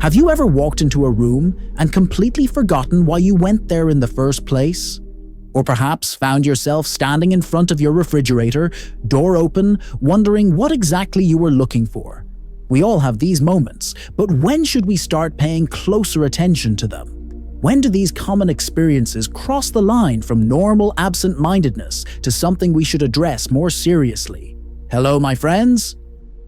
Have you ever walked into a room and completely forgotten why you went there in the first place? Or perhaps found yourself standing in front of your refrigerator, door open, wondering what exactly you were looking for? We all have these moments, but when should we start paying closer attention to them? When do these common experiences cross the line from normal absent-mindedness to something we should address more seriously? Hello, my friends.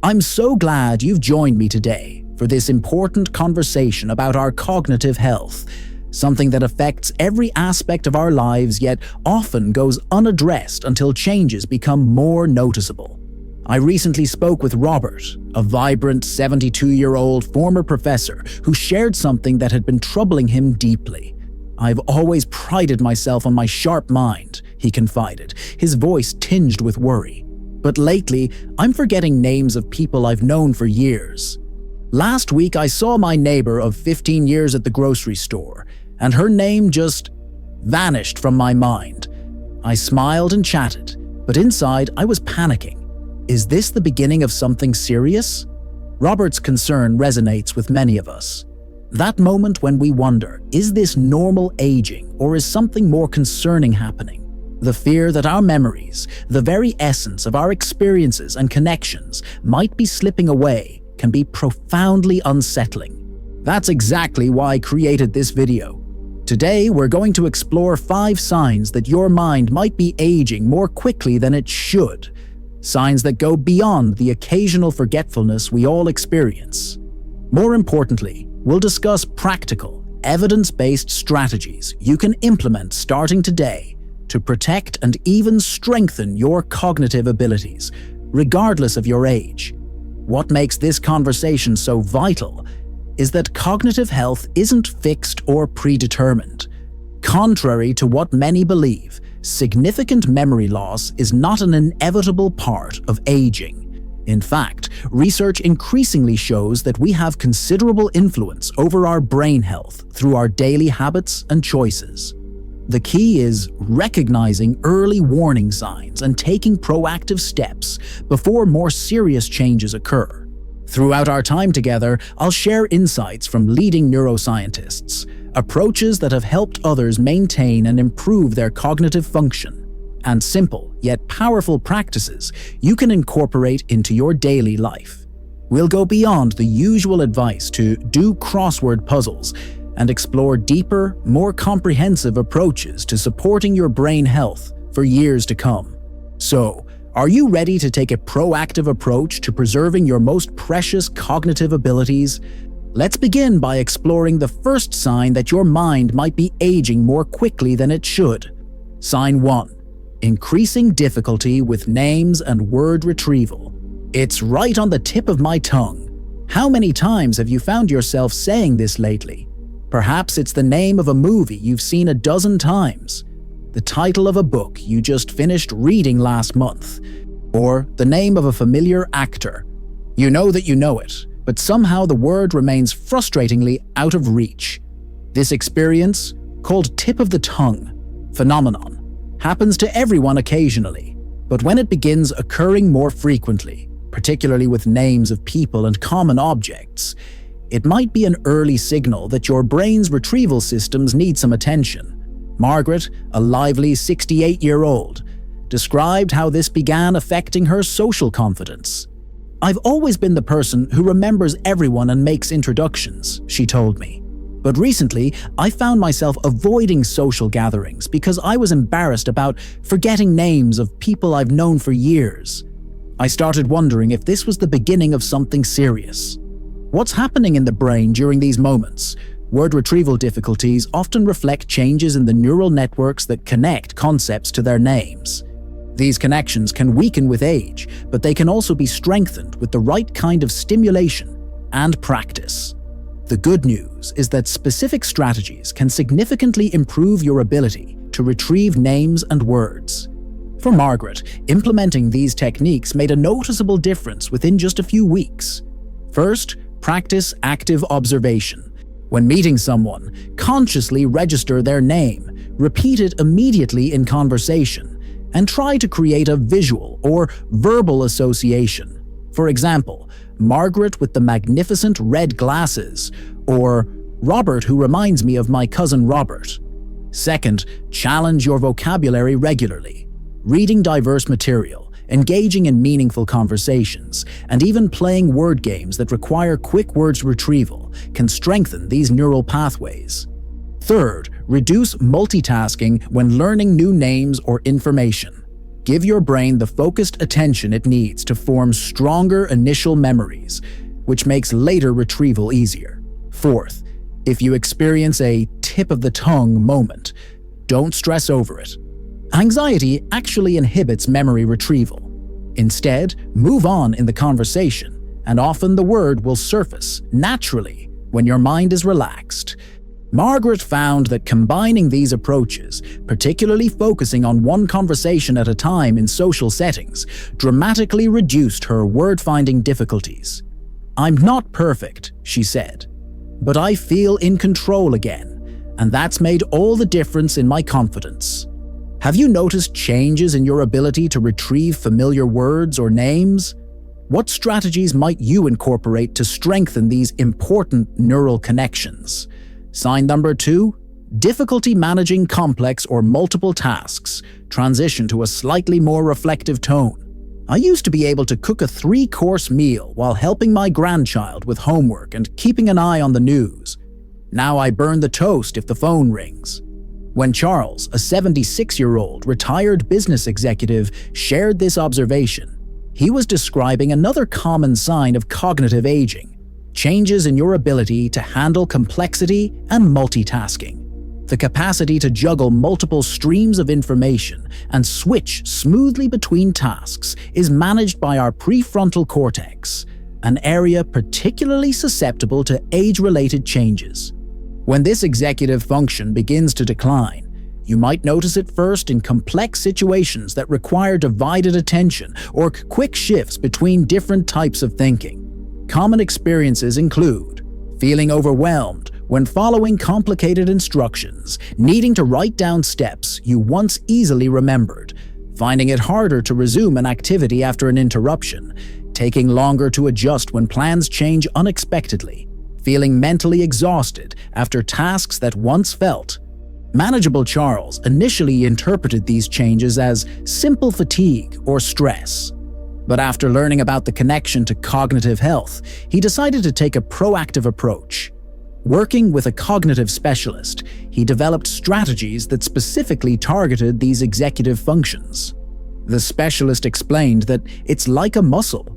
I'm so glad you've joined me today for this important conversation about our cognitive health, something that affects every aspect of our lives yet often goes unaddressed until changes become more noticeable. I recently spoke with Robert, a vibrant 72-year-old former professor who shared something that had been troubling him deeply. "I've always prided myself on my sharp mind," he confided, his voice tinged with worry. "But lately, I'm forgetting names of people I've known for years. Last week, I saw my neighbor of 15 years at the grocery store, and her name just vanished from my mind. I smiled and chatted, but inside I was panicking. Is this the beginning of something serious?" Robert's concern resonates with many of us. That moment when we wonder, is this normal aging or is something more concerning happening? The fear that our memories, the very essence of our experiences and connections, might be slipping away can be profoundly unsettling. That's exactly why I created this video. Today, we're going to explore 5 signs that your mind might be aging more quickly than it should. Signs that go beyond the occasional forgetfulness we all experience. More importantly, we'll discuss practical, evidence-based strategies you can implement starting today to protect and even strengthen your cognitive abilities, regardless of your age. What makes this conversation so vital is that cognitive health isn't fixed or predetermined. Contrary to what many believe, significant memory loss is not an inevitable part of aging. In fact, research increasingly shows that we have considerable influence over our brain health through our daily habits and choices. The key is recognizing early warning signs and taking proactive steps before more serious changes occur. Throughout our time together, I'll share insights from leading neuroscientists, approaches that have helped others maintain and improve their cognitive function, and simple yet powerful practices you can incorporate into your daily life. We'll go beyond the usual advice to do crossword puzzles and explore deeper, more comprehensive approaches to supporting your brain health for years to come. So, are you ready to take a proactive approach to preserving your most precious cognitive abilities? Let's begin by exploring the first sign that your mind might be aging more quickly than it should. Sign 1. Increasing difficulty with names and word retrieval. It's right on the tip of my tongue. How many times have you found yourself saying this lately? Perhaps it's the name of a movie you've seen a dozen times, the title of a book you just finished reading last month, or the name of a familiar actor. You know that you know it, but somehow the word remains frustratingly out of reach. This experience, called tip of the tongue phenomenon, happens to everyone occasionally, but when it begins occurring more frequently, particularly with names of people and common objects, it might be an early signal that your brain's retrieval systems need some attention. Margaret, a lively 68-year-old, described how this began affecting her social confidence. "I've always been the person who remembers everyone and makes introductions," she told me. "But recently, I found myself avoiding social gatherings because I was embarrassed about forgetting names of people I've known for years. I started wondering if this was the beginning of something serious." What's happening in the brain during these moments? Word retrieval difficulties often reflect changes in the neural networks that connect concepts to their names. These connections can weaken with age, but they can also be strengthened with the right kind of stimulation and practice. The good news is that specific strategies can significantly improve your ability to retrieve names and words. For Margaret, implementing these techniques made a noticeable difference within just a few weeks. First, practice active observation. When meeting someone, consciously register their name, repeat it immediately in conversation, and try to create a visual or verbal association. For example, Margaret with the magnificent red glasses, or Robert who reminds me of my cousin Robert. Second, challenge your vocabulary regularly. Reading diverse material, engaging in meaningful conversations, and even playing word games that require quick words retrieval can strengthen these neural pathways. Third, reduce multitasking when learning new names or information. Give your brain the focused attention it needs to form stronger initial memories, which makes later retrieval easier. Fourth, if you experience a tip-of-the-tongue moment, don't stress over it. Anxiety actually inhibits memory retrieval. Instead, move on in the conversation, and often the word will surface naturally when your mind is relaxed. Margaret found that combining these approaches, particularly focusing on one conversation at a time in social settings, dramatically reduced her word-finding difficulties. "I'm not perfect," she said, "but I feel in control again, and that's made all the difference in my confidence." Have you noticed changes in your ability to retrieve familiar words or names? What strategies might you incorporate to strengthen these important neural connections? Sign number 2, difficulty managing complex or multiple tasks. Transition to a slightly more reflective tone. I used to be able to cook a 3-course meal while helping my grandchild with homework and keeping an eye on the news. Now I burn the toast if the phone rings. When Charles, a 76-year-old retired business executive, shared this observation, he was describing another common sign of cognitive aging: changes in your ability to handle complexity and multitasking. The capacity to juggle multiple streams of information and switch smoothly between tasks is managed by our prefrontal cortex, an area particularly susceptible to age-related changes. When this executive function begins to decline, you might notice it first in complex situations that require divided attention or quick shifts between different types of thinking. Common experiences include feeling overwhelmed when following complicated instructions, needing to write down steps you once easily remembered, finding it harder to resume an activity after an interruption, taking longer to adjust when plans change unexpectedly, feeling mentally exhausted after tasks that once felt manageable. Charles initially interpreted these changes as simple fatigue or stress. But after learning about the connection to cognitive health, he decided to take a proactive approach. Working with a cognitive specialist, he developed strategies that specifically targeted these executive functions. The specialist explained that it's like a muscle.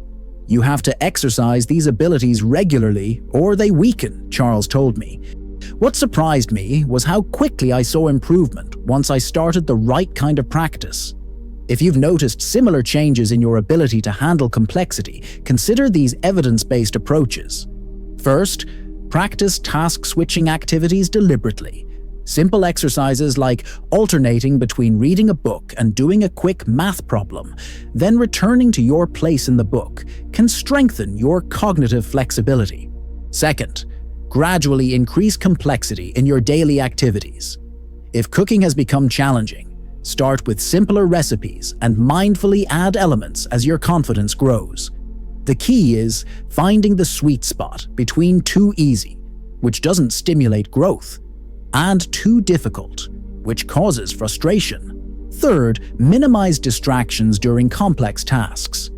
You have to exercise these abilities regularly or they weaken, Charles told me. What surprised me was how quickly I saw improvement once I started the right kind of practice. If you've noticed similar changes in your ability to handle complexity, consider these evidence-based approaches. First, practice task-switching activities deliberately. Simple exercises like alternating between reading a book and doing a quick math problem, then returning to your place in the book, can strengthen your cognitive flexibility. Second, gradually increase complexity in your daily activities. If cooking has become challenging, start with simpler recipes and mindfully add elements as your confidence grows. The key is finding the sweet spot between too easy, which doesn't stimulate growth, and too difficult, which causes frustration. Third, minimize distractions during complex tasks.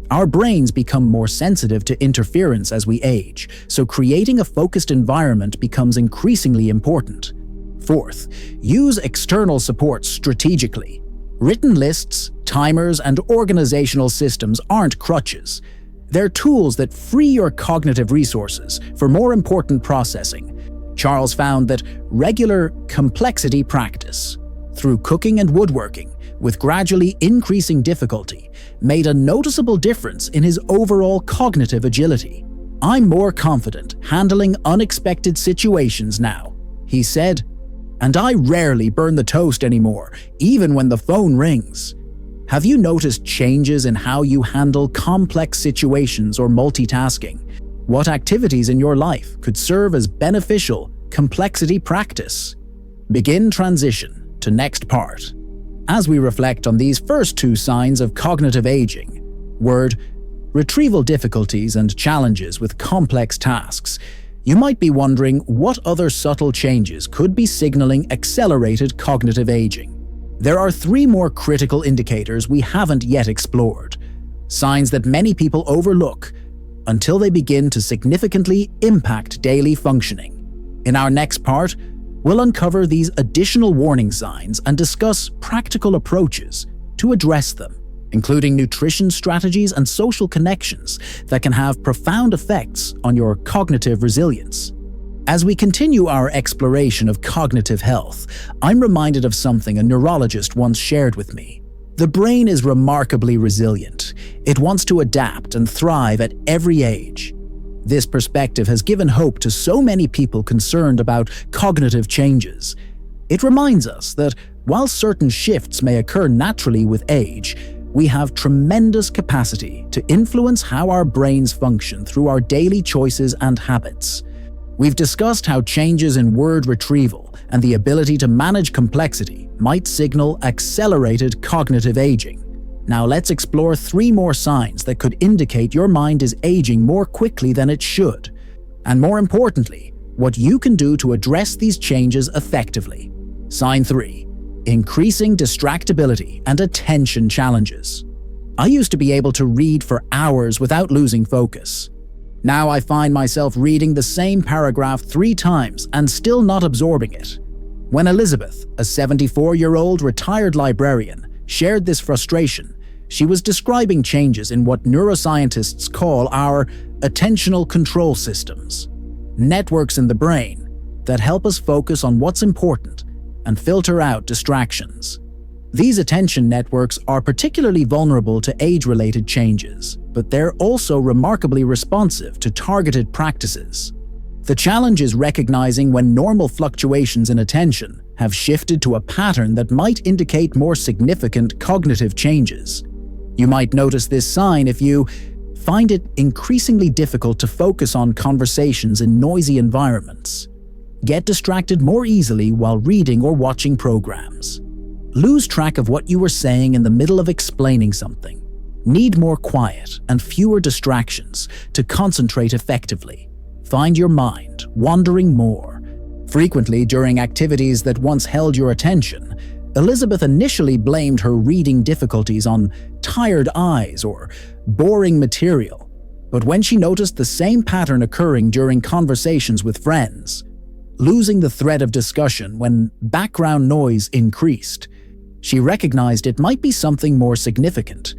Our brains become more sensitive to interference as we age, so creating a focused environment becomes increasingly important. Fourth, use external support strategically. Written lists, timers, and organizational systems aren't crutches. They're tools that free your cognitive resources for more important processing. Charles found that regular complexity practice, through cooking and woodworking, with gradually increasing difficulty, made a noticeable difference in his overall cognitive agility. "I'm more confident handling unexpected situations now," he said, "and I rarely burn the toast anymore, even when the phone rings." Have you noticed changes in how you handle complex situations or multitasking? What activities in your life could serve as beneficial complexity practice? Begin transition to next part. As we reflect on these first two signs of cognitive aging, word retrieval difficulties, and challenges with complex tasks, you might be wondering what other subtle changes could be signaling accelerated cognitive aging. There are 3 more critical indicators we haven't yet explored, signs that many people overlook until they begin to significantly impact daily functioning. In our next part, we'll uncover these additional warning signs and discuss practical approaches to address them, including nutrition strategies and social connections that can have profound effects on your cognitive resilience. As we continue our exploration of cognitive health, I'm reminded of something a neurologist once shared with me. The brain is remarkably resilient. It wants to adapt and thrive at every age. This perspective has given hope to so many people concerned about cognitive changes. It reminds us that while certain shifts may occur naturally with age, we have tremendous capacity to influence how our brains function through our daily choices and habits. We've discussed how changes in word retrieval and the ability to manage complexity might signal accelerated cognitive aging. Now let's explore 3 more signs that could indicate your mind is aging more quickly than it should, and more importantly, what you can do to address these changes effectively. Sign 3. Increasing distractibility and attention challenges. I used to be able to read for hours without losing focus. Now I find myself reading the same paragraph 3 times and still not absorbing it. When Elizabeth, a 74-year-old retired librarian, shared this frustration, she was describing changes in what neuroscientists call our attentional control systems, networks in the brain that help us focus on what's important and filter out distractions. These attention networks are particularly vulnerable to age-related changes, but they're also remarkably responsive to targeted practices. The challenge is recognizing when normal fluctuations in attention have shifted to a pattern that might indicate more significant cognitive changes. You might notice this sign if you find it increasingly difficult to focus on conversations in noisy environments, get distracted more easily while reading or watching programs, lose track of what you were saying in the middle of explaining something, need more quiet and fewer distractions to concentrate effectively, find your mind wandering more. Frequently, during activities that once held your attention, Elizabeth initially blamed her reading difficulties on tired eyes or boring material. But when she noticed the same pattern occurring during conversations with friends, losing the thread of discussion when background noise increased, she recognized it might be something more significant.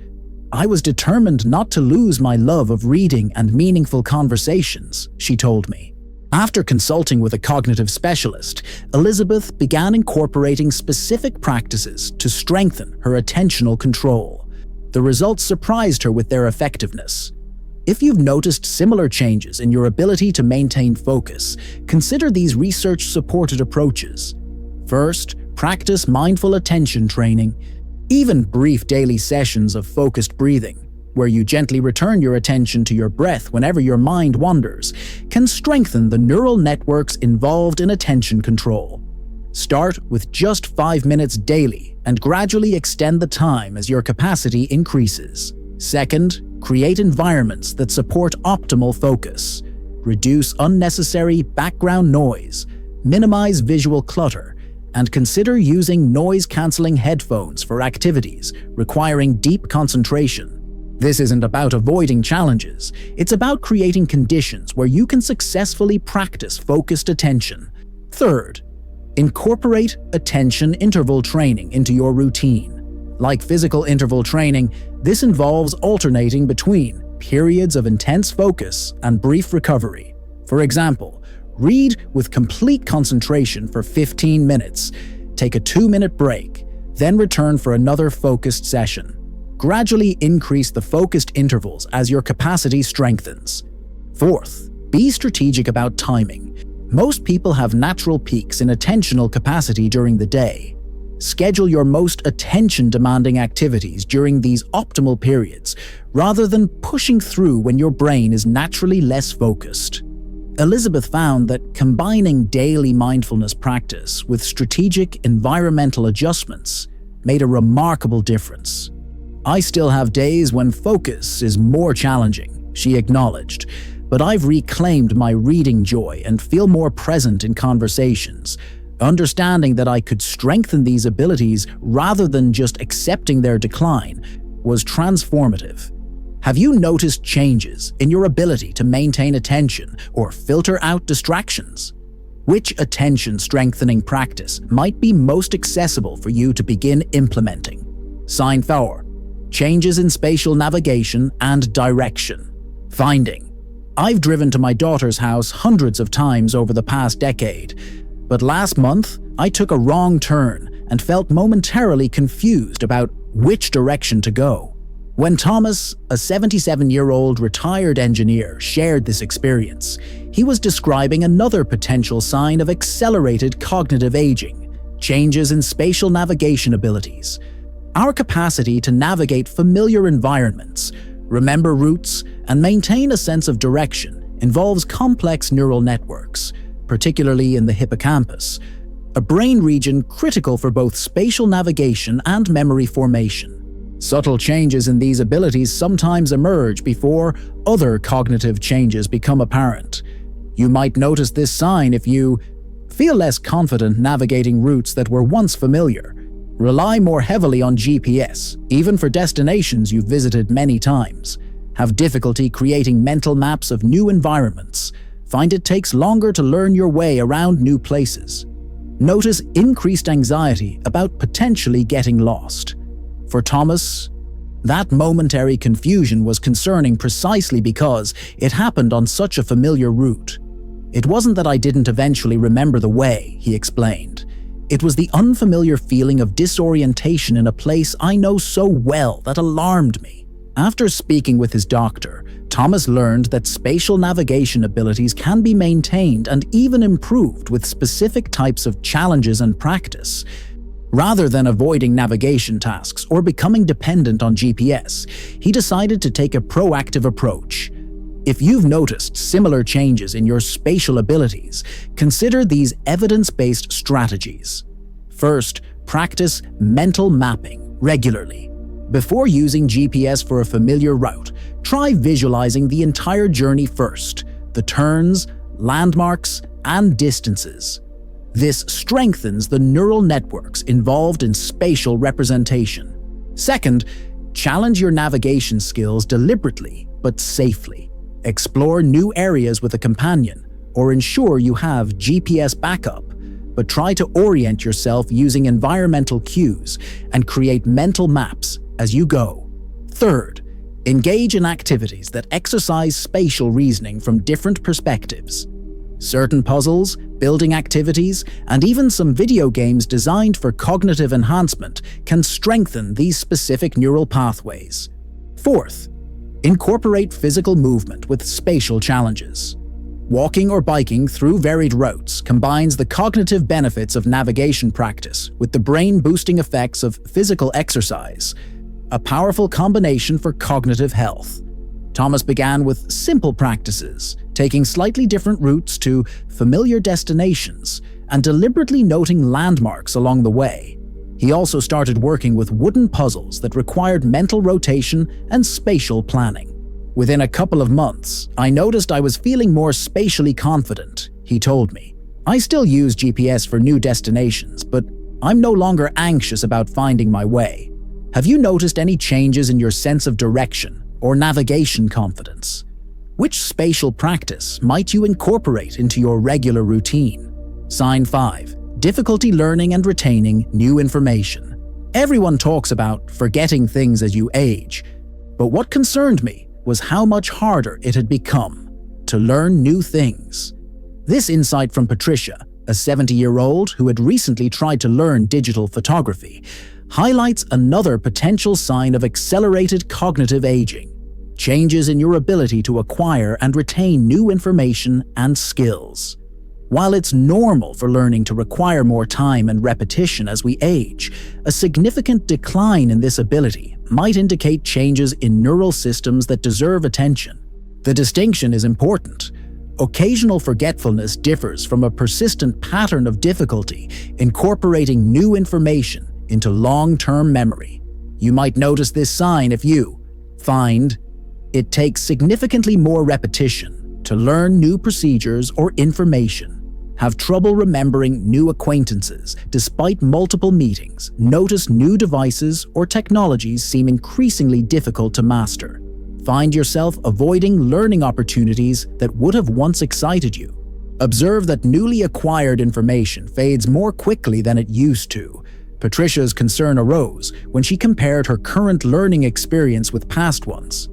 I was determined not to lose my love of reading and meaningful conversations, she told me. After consulting with a cognitive specialist, Elizabeth began incorporating specific practices to strengthen her attentional control. The results surprised her with their effectiveness. If you've noticed similar changes in your ability to maintain focus, consider these research-supported approaches. First, practice mindful attention training. Even brief daily sessions of focused breathing, where you gently return your attention to your breath whenever your mind wanders, can strengthen the neural networks involved in attention control. Start with just 5 minutes daily and gradually extend the time as your capacity increases. Second, create environments that support optimal focus. Reduce unnecessary background noise, minimize visual clutter, and consider using noise-canceling headphones for activities requiring deep concentration. This isn't about avoiding challenges, it's about creating conditions where you can successfully practice focused attention. Third, incorporate attention interval training into your routine. Like physical interval training, this involves alternating between periods of intense focus and brief recovery. For example, read with complete concentration for 15 minutes, take a 2-minute break, then return for another focused session. Gradually increase the focused intervals as your capacity strengthens. Fourth, be strategic about timing. Most people have natural peaks in attentional capacity during the day. Schedule your most attention-demanding activities during these optimal periods, rather than pushing through when your brain is naturally less focused. Elizabeth found that combining daily mindfulness practice with strategic environmental adjustments made a remarkable difference. I still have days when focus is more challenging, she acknowledged, but I've reclaimed my reading joy and feel more present in conversations. Understanding that I could strengthen these abilities rather than just accepting their decline was transformative. Have you noticed changes in your ability to maintain attention or filter out distractions? Which attention-strengthening practice might be most accessible for you to begin implementing? Sign 4. Changes in spatial navigation and direction. Finding. I've driven to my daughter's house hundreds of times over the past decade, but last month I took a wrong turn and felt momentarily confused about which direction to go. When Thomas, a 77-year-old retired engineer, shared this experience, he was describing another potential sign of accelerated cognitive aging: changes in spatial navigation abilities. Our capacity to navigate familiar environments, remember routes, and maintain a sense of direction involves complex neural networks, particularly in the hippocampus, a brain region critical for both spatial navigation and memory formation. Subtle changes in these abilities sometimes emerge before other cognitive changes become apparent. You might notice this sign if you feel less confident navigating routes that were once familiar, rely more heavily on GPS, even for destinations you've visited many times, have difficulty creating mental maps of new environments, find it takes longer to learn your way around new places. Notice increased anxiety about potentially getting lost. For Thomas, that momentary confusion was concerning precisely because it happened on such a familiar route. It wasn't that I didn't eventually remember the way, he explained. It was the unfamiliar feeling of disorientation in a place I know so well that alarmed me. After speaking with his doctor, Thomas learned that spatial navigation abilities can be maintained and even improved with specific types of challenges and practice. Rather than avoiding navigation tasks or becoming dependent on GPS, he decided to take a proactive approach. If you've noticed similar changes in your spatial abilities, consider these evidence-based strategies. First, practice mental mapping regularly. Before using GPS for a familiar route, try visualizing the entire journey first: the turns, landmarks, and distances. This strengthens the neural networks involved in spatial representation. Second, challenge your navigation skills deliberately but safely. Explore new areas with a companion, or ensure you have GPS backup, but try to orient yourself using environmental cues and create mental maps as you go. Third, engage in activities that exercise spatial reasoning from different perspectives. Certain puzzles, building activities, and even some video games designed for cognitive enhancement can strengthen these specific neural pathways. Fourth, incorporate physical movement with spatial challenges. Walking or biking through varied routes combines the cognitive benefits of navigation practice with the brain-boosting effects of physical exercise, a powerful combination for cognitive health. Thomas began with simple practices, taking slightly different routes to familiar destinations and deliberately noting landmarks along the way. He also started working with wooden puzzles that required mental rotation and spatial planning. Within a couple of months, I noticed I was feeling more spatially confident, he told me. I still use GPS for new destinations, but I'm no longer anxious about finding my way. Have you noticed any changes in your sense of direction or navigation confidence? Which spatial practice might you incorporate into your regular routine? Sign 5. Difficulty learning and retaining new information. Everyone talks about forgetting things as you age, but what concerned me was how much harder it had become to learn new things. This insight from Patricia, a 70-year-old who had recently tried to learn digital photography, highlights another potential sign of accelerated cognitive aging: changes in your ability to acquire and retain new information and skills. While it's normal for learning to require more time and repetition as we age, a significant decline in this ability might indicate changes in neural systems that deserve attention. The distinction is important. Occasional forgetfulness differs from a persistent pattern of difficulty incorporating new information into long-term memory. You might notice this sign if you find it takes significantly more repetition to learn new procedures or information, have trouble remembering new acquaintances despite multiple meetings, notice new devices or technologies seem increasingly difficult to master, find yourself avoiding learning opportunities that would have once excited you. Observe that newly acquired information fades more quickly than it used to. Patricia's concern arose when she compared her current learning experience with past ones.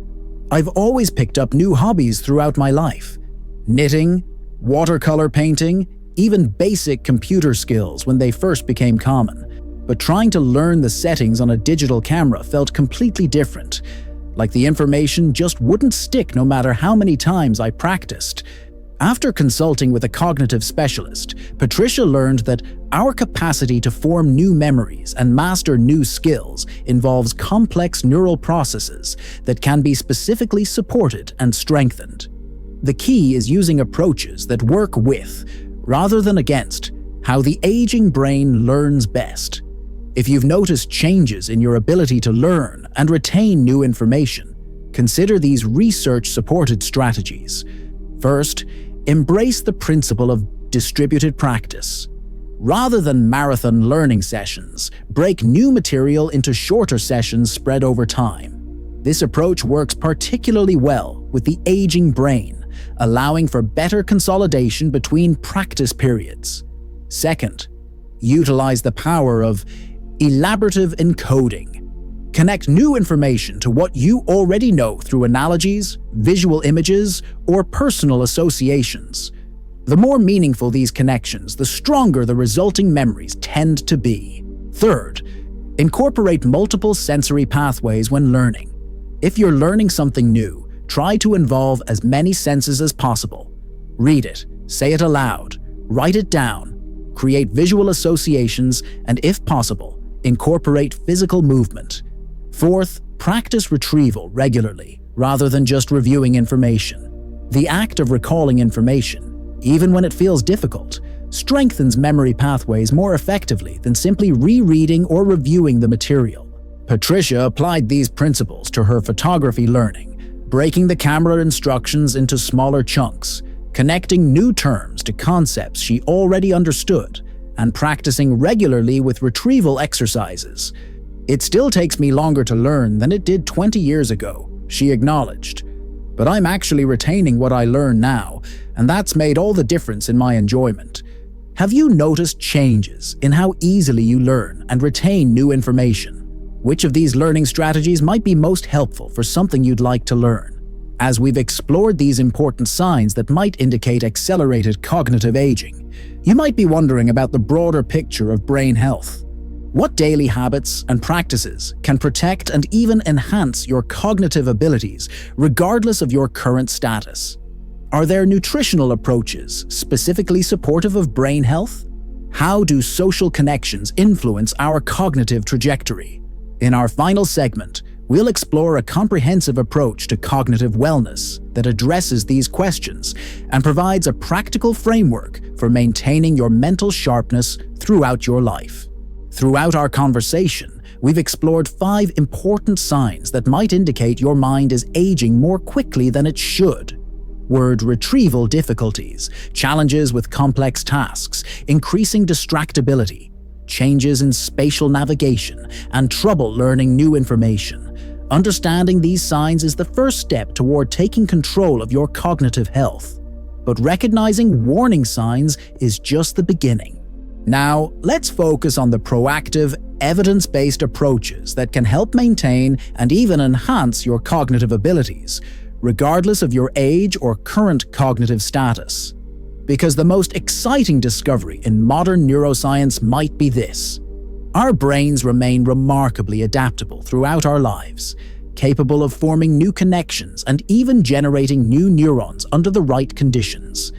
I've always picked up new hobbies throughout my life. Knitting, watercolor painting, even basic computer skills when they first became common. But trying to learn the settings on a digital camera felt completely different. Like the information just wouldn't stick no matter how many times I practiced. After consulting with a cognitive specialist, Patricia learned that our capacity to form new memories and master new skills involves complex neural processes that can be specifically supported and strengthened. The key is using approaches that work with, rather than against, how the aging brain learns best. If you've noticed changes in your ability to learn and retain new information, consider these research-supported strategies. First, embrace the principle of distributed practice. Rather than marathon learning sessions, break new material into shorter sessions spread over time. This approach works particularly well with the aging brain, allowing for better consolidation between practice periods. Second, utilize the power of elaborative encoding. Connect new information to what you already know through analogies, visual images, or personal associations. The more meaningful these connections, the stronger the resulting memories tend to be. Third, incorporate multiple sensory pathways when learning. If you're learning something new, try to involve as many senses as possible. Read it, say it aloud, write it down, create visual associations, and if possible, incorporate physical movement. Fourth, practice retrieval regularly, rather than just reviewing information. The act of recalling information, even when it feels difficult, strengthens memory pathways more effectively than simply rereading or reviewing the material. Patricia applied these principles to her photography learning, breaking the camera instructions into smaller chunks, connecting new terms to concepts she already understood, and practicing regularly with retrieval exercises. It still takes me longer to learn than it did 20 years ago, she acknowledged. But I'm actually retaining what I learn now, and that's made all the difference in my enjoyment. Have you noticed changes in how easily you learn and retain new information? Which of these learning strategies might be most helpful for something you'd like to learn? As we've explored these important signs that might indicate accelerated cognitive aging, you might be wondering about the broader picture of brain health. What daily habits and practices can protect and even enhance your cognitive abilities regardless of your current status? Are there nutritional approaches specifically supportive of brain health? How do social connections influence our cognitive trajectory? In our final segment, we'll explore a comprehensive approach to cognitive wellness that addresses these questions and provides a practical framework for maintaining your mental sharpness throughout your life. Throughout our conversation, we've explored 5 important signs that might indicate your mind is aging more quickly than it should. Word retrieval difficulties, challenges with complex tasks, increasing distractibility, changes in spatial navigation, and trouble learning new information. Understanding these signs is the first step toward taking control of your cognitive health. But recognizing warning signs is just the beginning. Now, let's focus on the proactive, evidence-based approaches that can help maintain and even enhance your cognitive abilities, regardless of your age or current cognitive status. Because the most exciting discovery in modern neuroscience might be this: our brains remain remarkably adaptable throughout our lives, capable of forming new connections and even generating new neurons under the right conditions.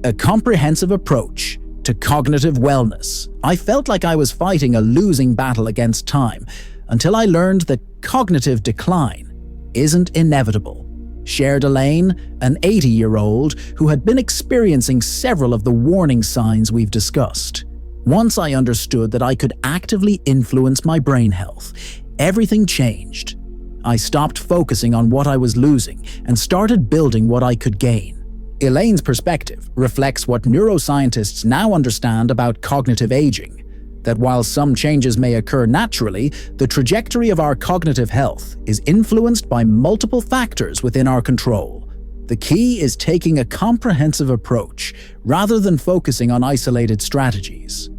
A comprehensive approach to cognitive wellness. I felt like I was fighting a losing battle against time until I learned that cognitive decline isn't inevitable. Shared Elaine, an 80-year-old who had been experiencing several of the warning signs we've discussed. Once I understood that I could actively influence my brain health, everything changed. I stopped focusing on what I was losing and started building what I could gain. Elaine's perspective reflects what neuroscientists now understand about cognitive aging, that while some changes may occur naturally, the trajectory of our cognitive health is influenced by multiple factors within our control. The key is taking a comprehensive approach rather than focusing on isolated strategies.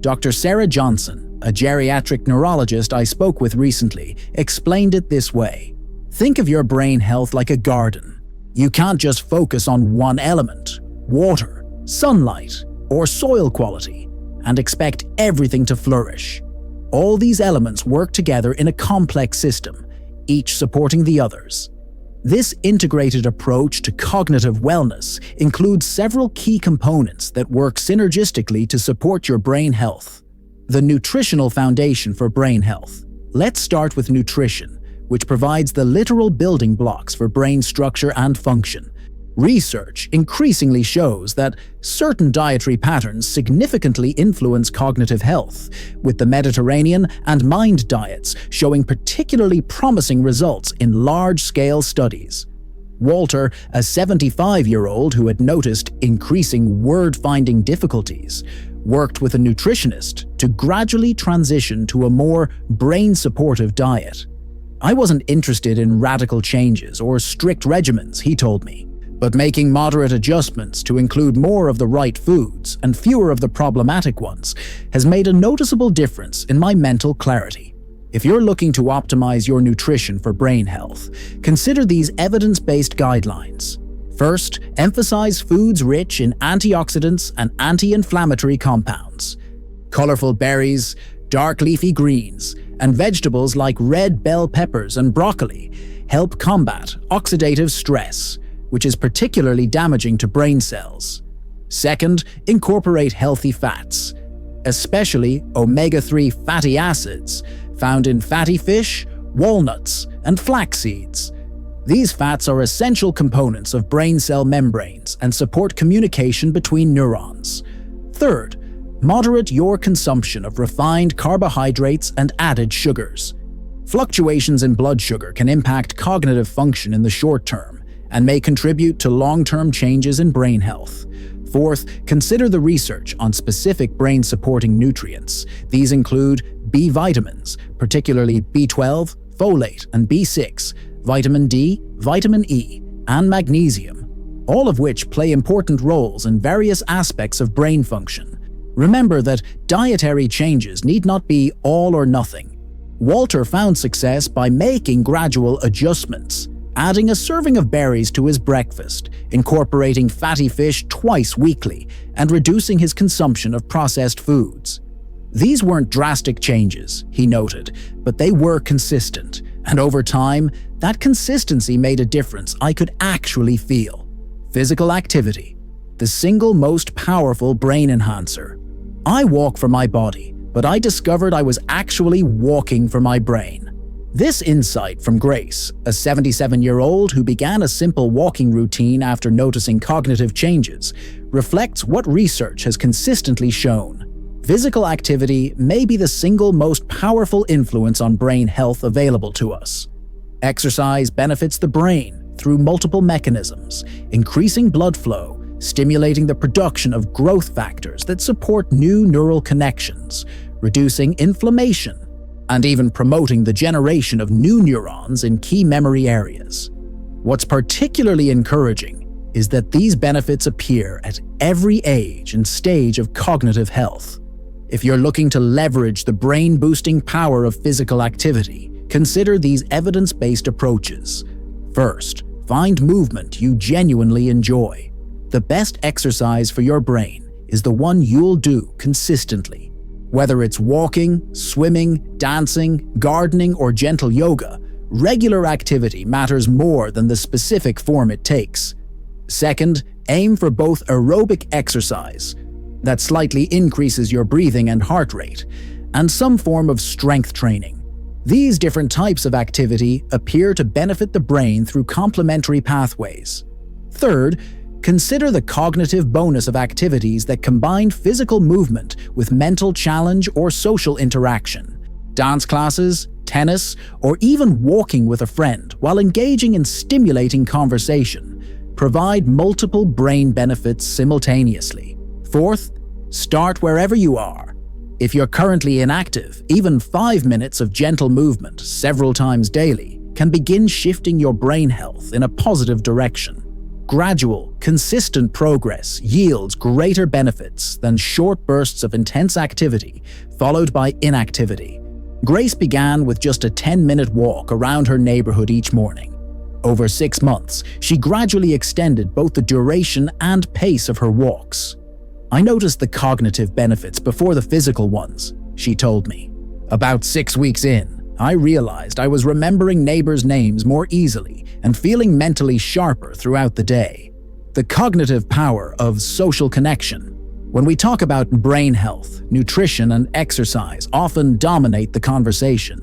Dr. Sarah Johnson, a geriatric neurologist I spoke with recently, explained it this way. Think of your brain health like a garden. You can't just focus on one element, water, sunlight, or soil quality, and expect everything to flourish. All these elements work together in a complex system, each supporting the others. This integrated approach to cognitive wellness includes several key components that work synergistically to support your brain health. The nutritional foundation for brain health. Let's start with nutrition, which provides the literal building blocks for brain structure and function. Research increasingly shows that certain dietary patterns significantly influence cognitive health, with the Mediterranean and MIND diets showing particularly promising results in large-scale studies. Walter, a 75-year-old who had noticed increasing word-finding difficulties, worked with a nutritionist to gradually transition to a more brain-supportive diet. I wasn't interested in radical changes or strict regimens, he told me, but making moderate adjustments to include more of the right foods and fewer of the problematic ones has made a noticeable difference in my mental clarity. If you're looking to optimize your nutrition for brain health, consider these evidence-based guidelines. First, emphasize foods rich in antioxidants and anti-inflammatory compounds. Colorful berries, dark leafy greens, and vegetables like red bell peppers and broccoli help combat oxidative stress, which is particularly damaging to brain cells. Second, incorporate healthy fats, especially omega-3 fatty acids found in fatty fish, walnuts, and flax seeds. These fats are essential components of brain cell membranes and support communication between neurons. Third, moderate your consumption of refined carbohydrates and added sugars. Fluctuations in blood sugar can impact cognitive function in the short term and may contribute to long-term changes in brain health. Fourth, consider the research on specific brain-supporting nutrients. These include B vitamins, particularly B12, folate, and B6, vitamin D, vitamin E, and magnesium, all of which play important roles in various aspects of brain function. Remember that dietary changes need not be all or nothing. Walter found success by making gradual adjustments, adding a serving of berries to his breakfast, incorporating fatty fish twice weekly, and reducing his consumption of processed foods. These weren't drastic changes, he noted, but they were consistent, and over time, that consistency made a difference I could actually feel. Physical activity, the single most powerful brain enhancer. I walk for my body, but I discovered I was actually walking for my brain. This insight from Grace, a 77-year-old who began a simple walking routine after noticing cognitive changes, reflects what research has consistently shown. Physical activity may be the single most powerful influence on brain health available to us. Exercise benefits the brain through multiple mechanisms, increasing blood flow, stimulating the production of growth factors that support new neural connections, reducing inflammation, and even promoting the generation of new neurons in key memory areas. What's particularly encouraging is that these benefits appear at every age and stage of cognitive health. If you're looking to leverage the brain-boosting power of physical activity, consider these evidence-based approaches. First, find movement you genuinely enjoy. The best exercise for your brain is the one you'll do consistently. Whether it's walking, swimming, dancing, gardening, or gentle yoga, regular activity matters more than the specific form it takes. Second, aim for both aerobic exercise, that slightly increases your breathing and heart rate, and some form of strength training. These different types of activity appear to benefit the brain through complementary pathways. Third, consider the cognitive bonus of activities that combine physical movement with mental challenge or social interaction. Dance classes, tennis, or even walking with a friend while engaging in stimulating conversation provide multiple brain benefits simultaneously. Fourth, start wherever you are. If you're currently inactive, even 5 minutes of gentle movement several times daily can begin shifting your brain health in a positive direction. Gradual, consistent progress yields greater benefits than short bursts of intense activity followed by inactivity. Grace began with just a 10-minute walk around her neighborhood each morning. Over 6 months, she gradually extended both the duration and pace of her walks. "I noticed the cognitive benefits before the physical ones," she told me. "About 6 weeks in, I realized I was remembering neighbors' names more easily and feeling mentally sharper throughout the day." The cognitive power of social connection. When we talk about brain health, nutrition and exercise often dominate the conversation.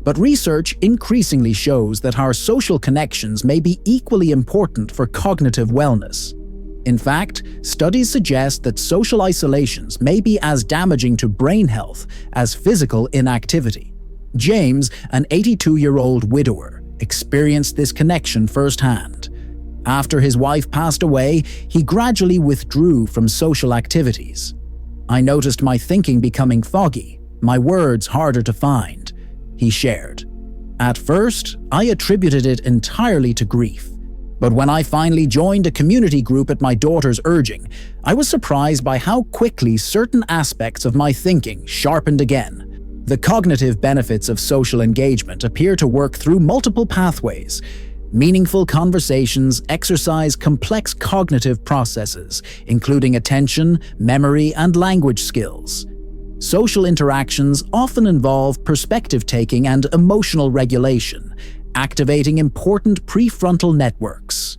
But research increasingly shows that our social connections may be equally important for cognitive wellness. In fact, studies suggest that social isolations may be as damaging to brain health as physical inactivity. James, an 82-year-old widower, experienced this connection firsthand. After his wife passed away, he gradually withdrew from social activities. "I noticed my thinking becoming foggy, my words harder to find," he shared. "At first, I attributed it entirely to grief. But when I finally joined a community group at my daughter's urging, I was surprised by how quickly certain aspects of my thinking sharpened again." The cognitive benefits of social engagement appear to work through multiple pathways. Meaningful conversations exercise complex cognitive processes, including attention, memory, and language skills. Social interactions often involve perspective-taking and emotional regulation, activating important prefrontal networks.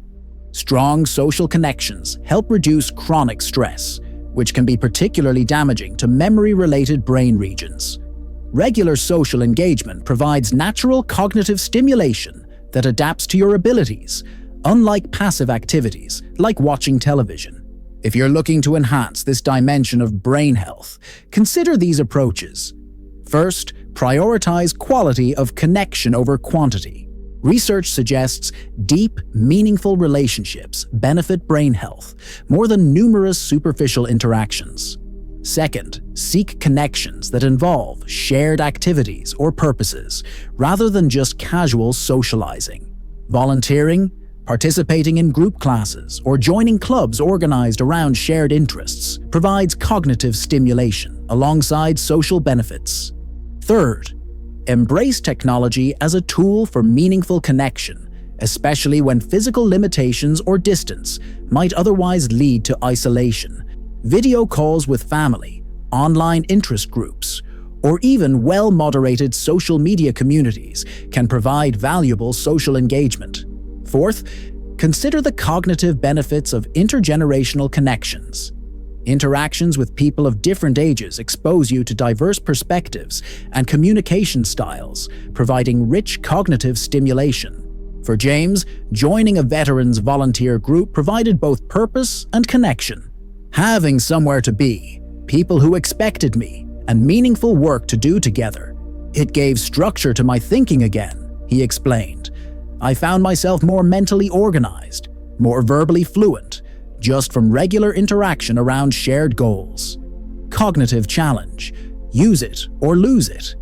Strong social connections help reduce chronic stress, which can be particularly damaging to memory-related brain regions. Regular social engagement provides natural cognitive stimulation that adapts to your abilities, unlike passive activities like watching television. If you're looking to enhance this dimension of brain health, consider these approaches. First, prioritize quality of connection over quantity. Research suggests deep, meaningful relationships benefit brain health more than numerous superficial interactions. Second, seek connections that involve shared activities or purposes, rather than just casual socializing. Volunteering, participating in group classes, or joining clubs organized around shared interests provides cognitive stimulation alongside social benefits. Third, embrace technology as a tool for meaningful connection, especially when physical limitations or distance might otherwise lead to isolation. Video calls with family, online interest groups, or even well-moderated social media communities can provide valuable social engagement. Fourth, consider the cognitive benefits of intergenerational connections. Interactions with people of different ages expose you to diverse perspectives and communication styles, providing rich cognitive stimulation. For James, joining a veterans volunteer group provided both purpose and connection. Having somewhere to be, people who expected me, and meaningful work to do together. It gave structure to my thinking again, he explained. I found myself more mentally organized, more verbally fluent, just from regular interaction around shared goals. Cognitive challenge. Use it or lose it.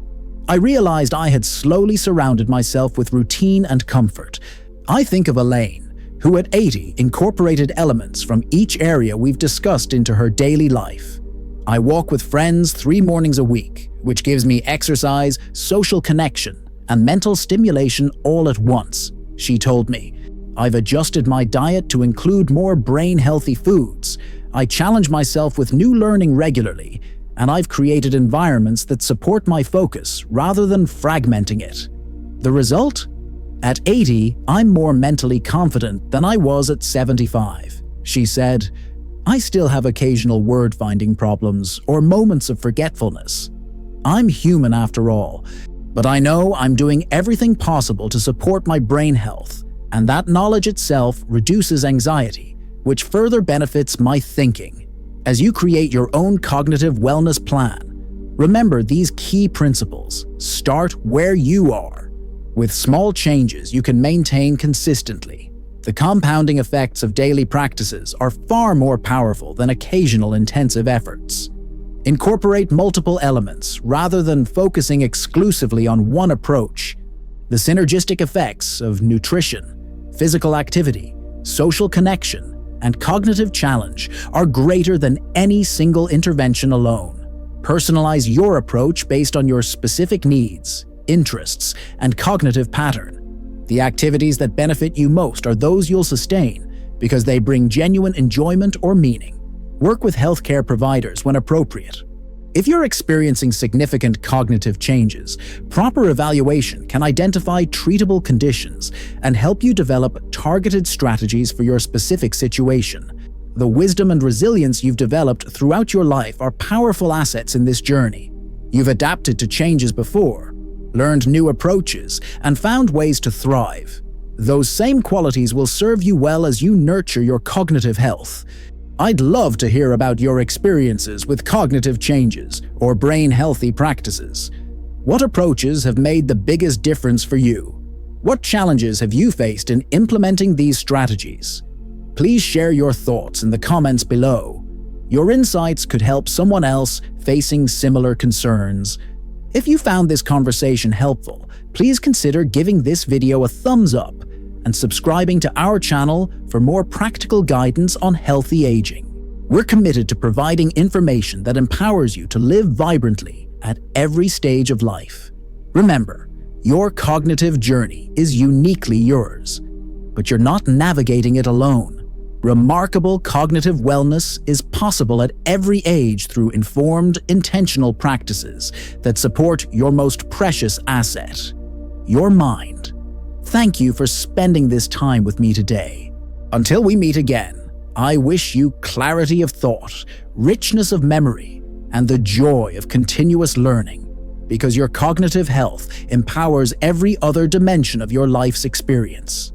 I realized I had slowly surrounded myself with routine and comfort. I think of Elaine, who at 80 incorporated elements from each area we've discussed into her daily life. "I walk with friends 3 mornings a week, which gives me exercise, social connection, and mental stimulation all at once," she told me. "I've adjusted my diet to include more brain-healthy foods. I challenge myself with new learning regularly, and I've created environments that support my focus rather than fragmenting it." The result? At 80, I'm more mentally confident than I was at 75, she said. "I still have occasional word-finding problems or moments of forgetfulness. I'm human after all, but I know I'm doing everything possible to support my brain health, and that knowledge itself reduces anxiety, which further benefits my thinking." As you create your own cognitive wellness plan, Remember these key principles. Start where you are. With small changes you can maintain consistently. The compounding effects of daily practices are far more powerful than occasional intensive efforts. Incorporate multiple elements rather than focusing exclusively on one approach. The synergistic effects of nutrition, physical activity, social connection, and cognitive challenge are greater than any single intervention alone. Personalize your approach based on your specific needs, interests, and cognitive pattern. The activities that benefit you most are those you'll sustain because they bring genuine enjoyment or meaning. Work with healthcare providers when appropriate. If you're experiencing significant cognitive changes, proper evaluation can identify treatable conditions and help you develop targeted strategies for your specific situation. The wisdom and resilience you've developed throughout your life are powerful assets in this journey. You've adapted to changes before, learned new approaches, and found ways to thrive. Those same qualities will serve you well as you nurture your cognitive health. I'd love to hear about your experiences with cognitive changes or brain-healthy practices. What approaches have made the biggest difference for you? What challenges have you faced in implementing these strategies? Please share your thoughts in the comments below. Your insights could help someone else facing similar concerns. If you found this conversation helpful, please consider giving this video a thumbs up and subscribing to our channel for more practical guidance on healthy aging. We're committed to providing information that empowers you to live vibrantly at every stage of life. Remember, your cognitive journey is uniquely yours, but you're not navigating it alone. Remarkable cognitive wellness is possible at every age through informed, intentional practices that support your most precious asset, your mind. Thank you for spending this time with me today. Until we meet again, I wish you clarity of thought, richness of memory, and the joy of continuous learning, because your cognitive health empowers every other dimension of your life's experience.